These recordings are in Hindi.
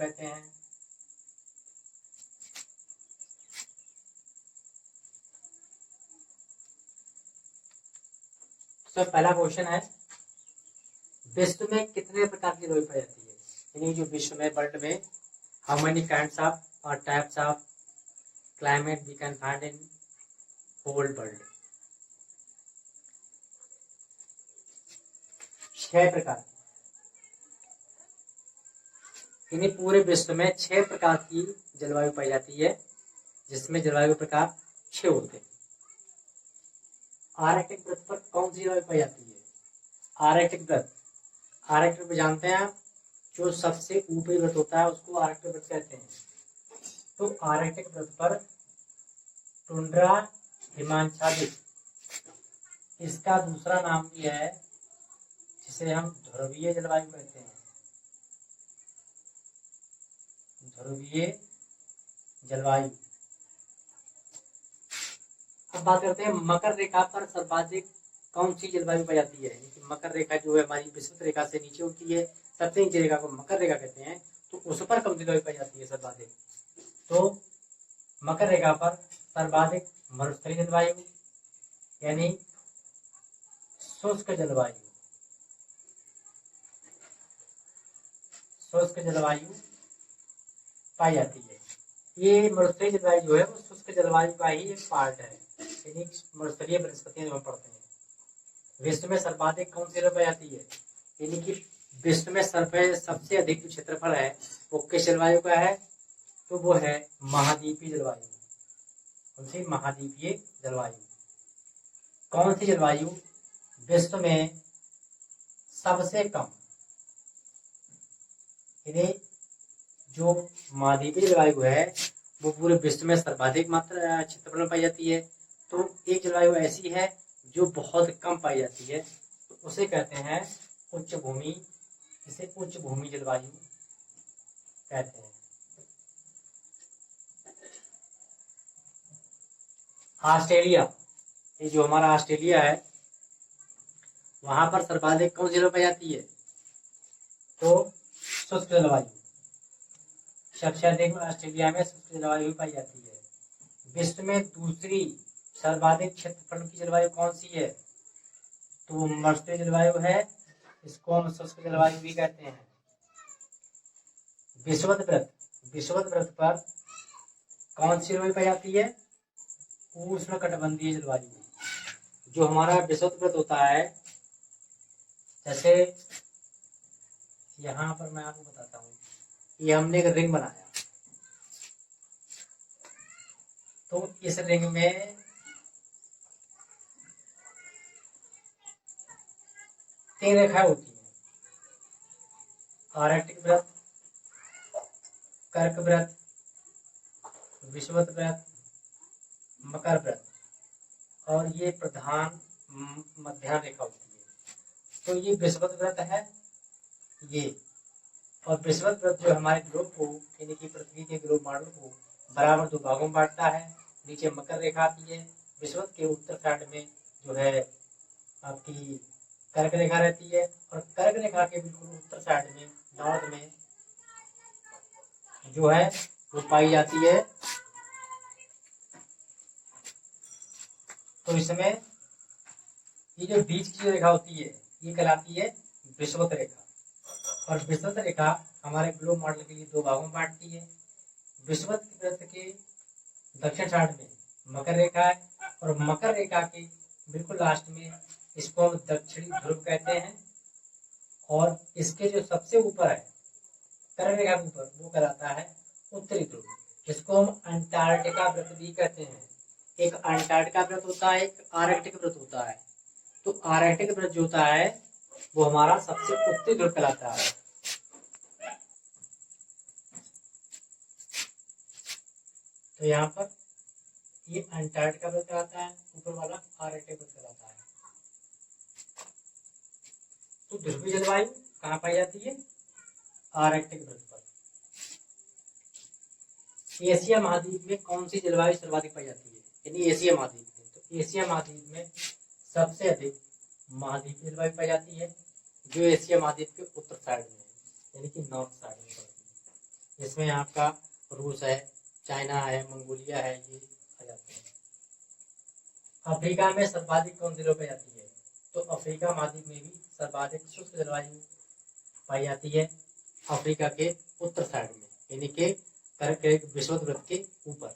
कहते हैं। तो पहला क्वेश्चन है, विश्व में कितने प्रकार की जलवायु पाई जाती है? यानी जो विश्व में, वर्ल्ड में, हाउ मेनी काइंड्स ऑफ और types of climate we can find in whole world? 6 प्रकार। यानी पूरे विश्व में 6 प्रकार की जलवायु पाई जाती है, जिसमें जलवायु प्रकार 6 होते हैं। आर्कटिक वृत्त पर कौन सी जलवायु पाई जाती है? आर्कटिक वृत्त, आर्कटिक वृत्त जानते हैं आप, जो सबसे ऊपरी वृत्त होता है उसको आर्कटिक वृत्त कहते हैं। तो आर्कटिक वृत्त पर टुंड्रा हिमाच्छादित, इसका दूसरा नाम भी है जिसे हम ध्रुवीय जलवायु कहते हैं। ध्रुवीय जलवायु। अब बात करते हैं मकर रेखा पर सर्वाधिक कौन सी जलवायु पाई जाती है? मकर रेखा जो है हमारी विषुवत रेखा से नीचे होती है, सबसे नीचे रेखा को मकर रेखा कहते हैं। तो उस पर कौन सी जलवायु पाई जाती है सर्वाधिक? तो मकर रेखा पर सर्वाधिक मरुस्थलीय जलवायु यानी शुष्क जलवायु, शुष्क जलवायु पाई जाती है। ये मरुस्थलीय जलवायु जो है वो शुष्क जलवायु का ही एक पार्ट है, यानी मरुस्थलीय वनस्पतियां जो हम पढ़ते हैं। विश्व में सर्वाधिक कौन सी जलवायु पाई जाती है? यानी कि विश्व में सबसे अधिक जो क्षेत्रफल है वो किस जलवायु का है? तो वो है महाद्वीपीय जलवायु। कौन सी? महाद्वीपीय जलवायु। कौन सी जलवायु विश्व में सबसे कम, यानी जो महाद्वीपीय जलवायु है वो पूरे विश्व में सर्वाधिक मात्रा क्षेत्रफल में पाई जाती है। तो एक जलवायु ऐसी है जो बहुत कम पाई जाती है, तो उसे कहते हैं उच्च भूमि, इसे उच्च भूमि जलवायु कहते हैं। ऑस्ट्रेलिया, ये जो हमारा ऑस्ट्रेलिया है वहां पर सर्वाधिक कौन सी जलवायु पाई जाती है? तो शुष्क जलवायु। सबसे अधिक ऑस्ट्रेलिया में शुष्क जलवायु पाई जाती है। विश्व में दूसरी सर्वाधिक क्षेत्रफल की जलवायु कौन सी है? तो मरुस्थलीय जलवायु है, इसको हम शुष्क जलवायु भी कहते हैं। विषुवत वृत्त, विषुवत वृत्त पर कौन सी जलवायु पाई जाती है? उष्णकटिबंधीय जलवायु। जो हमारा विषुवत वृत्त होता है, जैसे यहाँ पर मैं आपको बताता हूँ, ये हमने एक रिंग बनाया, तो इस रिंग में 3 रेखाएं होती हैं, आर्कटिक वृत्त, कर्क वृत्त, विषुवत वृत्त, मकर वृत्त, और ये प्रधान मध्य रेखा होती है। तो ये विषुवत वृत्त है ये, और विषुवत वृत्त जो हमारे ग्लोब को, यानी कि पृथ्वी के ग्लोब मॉडल को बराबर 2 भागों में बांटता है। नीचे मकर रेखा आती है, विषुवत के उत्तर साइड में जो है आपकी कर्क रेखा रहती है, और कर्क रेखा के बिल्कुल उत्तर साइड में नॉर्थ में जो है वो पाई जाती है। तो इसमें ये जो बीच की रेखा होती है ये कहलाती है विषुवत रेखा, और विषुवत रेखा हमारे ग्लोब मॉडल के लिए 2 भागों में बांटती है। विषुवत वृत्त के दक्षिण साइड में मकर रेखा है, और मकर रेखा के बिल्कुल लास्ट में इसको हम दक्षिणी ध्रुव कहते हैं, और इसके जो सबसे ऊपर है कर्क रेखा के ऊपर वो कहलाता है उत्तरी ध्रुव, जिसको हम अंटार्कटिका वृत्त भी कहते हैं। एक अंटार्कटिका वृत्त होता है, एक आर्कटिक वृत्त होता है। तो आर्कटिक वृत्त जो होता है वो हमारा सबसे उत्तरी ध्रुव कहलाता है। तो यहाँ पर ये अंटार्कटिका वृत्त कहलाता है, ऊपर वाला आर्कटिक वृत्त कहलाता है। तो ध्रुवीय जलवायु कहाँ पाई जाती है? आर्कटिक वृत्त पर। एशिया महाद्वीप में कौन सी जलवायु सर्वाधिक पाई जाती है? यानी एशिया महाद्वीप में, तो एशिया महाद्वीप में सबसे अधिक महाद्वीपीय जलवायु पाई जाती है, जो एशिया महाद्वीप के उत्तर साइड में है, यानी कि नॉर्थ साइड में पड़ती है। जिसमें आपका रूस है, चाइना है, मंगोलिया है, ये आ जाते हैं। अफ्रीका में सर्वाधिक कौन सी जलवायु पाई जाती है? तो अफ्रीका महाद्वीप में भी सर्वाधिक शुष्क जलवायु पाई जाती है अफ्रीका के उत्तर साइड में, यानी कि विषुवत वृत्त के ऊपर।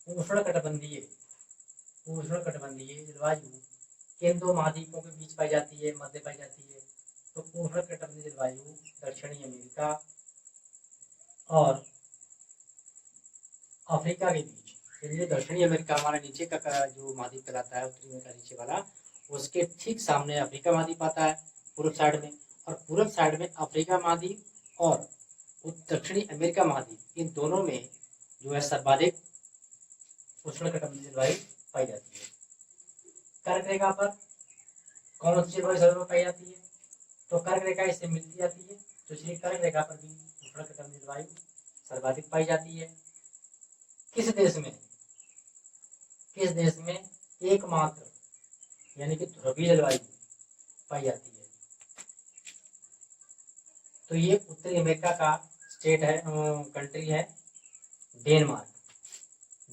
उष्णकटिबंधीय जलवायु किन दो महाद्वीपों के बीच पाई जाती है, मध्य पाई जाती है? तो उष्णकटिबंधीय जलवायु दक्षिणी अमेरिका और अफ्रीका के बीच। ये दक्षिणी अमेरिका हमारा नीचे का जो महाद्वीप कहलाता है, उत्तरी अमेरिका नीचे वाला, उसके ठीक सामने अफ्रीका महाद्वीप आता है पूर्व साइड में, और पूर्व साइड में अफ्रीका महाद्वीप और दक्षिणी अमेरिका महाद्वीप, इन दोनों में जो है सर्वाधिक उष्णकटिबंधीय जलवायु पाई जाती है। कर्क रेखा पर कौन सी जलवायु पाई जाती है? तो कर्क रेखा इससे मिलती जाती है, तो इसलिए कर्क रेखा पर भी उष्णकटिबंधीय जलवायु सर्वाधिक पाई जाती है। किस देश में एकमात्र यानी कि ध्रुवीय जलवायु पाई जाती है? तो ये उत्तरी अमेरिका का स्टेट है, कंट्री है डेनमार्क।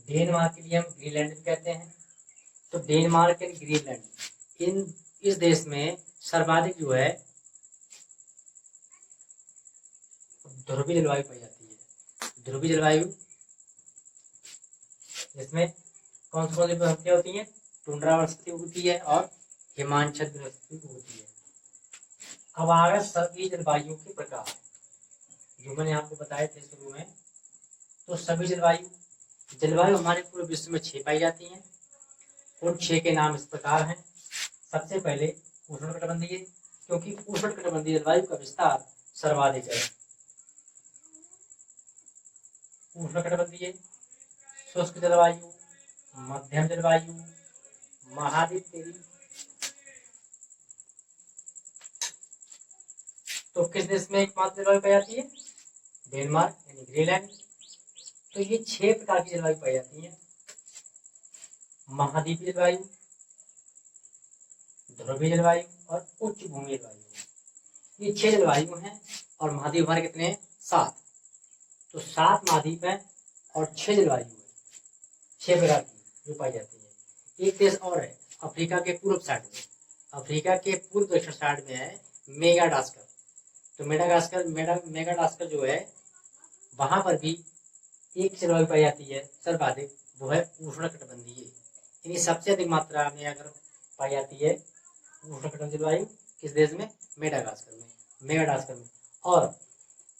डेनमार्क के लिए हम ग्रीनलैंड भी कहते हैं। तो डेनमार्क एंड ग्रीनलैंड, इस देश में सर्वाधिक जो है ध्रुवीय जलवायु पाई जाती है। ध्रुवीय जलवायु जिसमें कौन सी वनस्पतियां होती हैं? टुंड्रा वनस्पति होती है और हिमांचल वनस्पति होती है। अब आ गए सभी जलवायु के प्रकार, जो मैंने आपको बताए थे शुरू में। तो सभी जलवायु हमारे पूरे विश्व में 6 पाई जाती हैं। उन 6 के नाम इस प्रकार हैं। सबसे पहले उष्णकटिबंधीय, क्योंकि उष्णकटिबंधीय जलवायु का विस्तार सर्वाधिक है। उष्णकटिबंधीय, शुष्क जलवायु, मध्यम जलवायु, महाद्वीपीय। तो किस देश में एकमात्र जलवायु पाई जाती है? डेनमार्क यानी ग्रीनलैंड। तो ये 6 प्रकार की जलवायु पाई जाती है। महाद्वीपीय जलवायु, ध्रुवीय जलवायु और उच्च भूमि जलवायु, ये 6 जलवायु हैं। और महाद्वीप हमारे कितने हैं? 7। तो 7 महाद्वीप हैं और 6 जलवायु है, 6 प्रकार की जो पाई जाती है। एक देश और है अफ्रीका के पूर्व साइड में, अफ्रीका के पूर्व दक्षिण साइड में है मेडागास्कर। तो मेडागास्कर जो है, वहां पर भी एक जलवायु पाई जाती है सर्वाधिक, वो है उष्णकटिबंधीय। यानी सबसे अधिक मात्रा में अगर पाई जाती है उष्णकटिबंधीय जलवायु किस देश में? मेडागास्कर में। और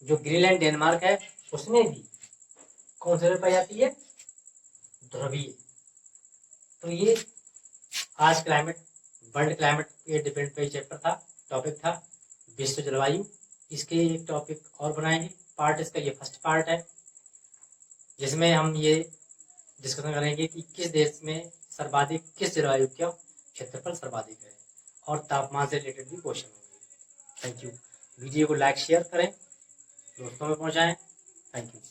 जो ग्रीनलैंड डेनमार्क है, उसमें भी कौन सी जलवायु पाई जाती है? ध्रुवीय। तो ये आज वर्ल्ड क्लाइमेट पे डिपेंड पे चैप्टर था, टॉपिक था विश्व जलवायु। इसके एक टॉपिक और बनाएंगे पार्ट, इसका ये फर्स्ट पार्ट है, जिसमें हम ये डिस्कशन करेंगे कि किस देश में सर्वाधिक, किस जलवायु का क्षेत्रफल सर्वाधिक है, और तापमान से रिलेटेड भी क्वेश्चन होंगे। Thank you. वीडियो को लाइक शेयर करें, दोस्तों में पहुंचाएं। Thank you.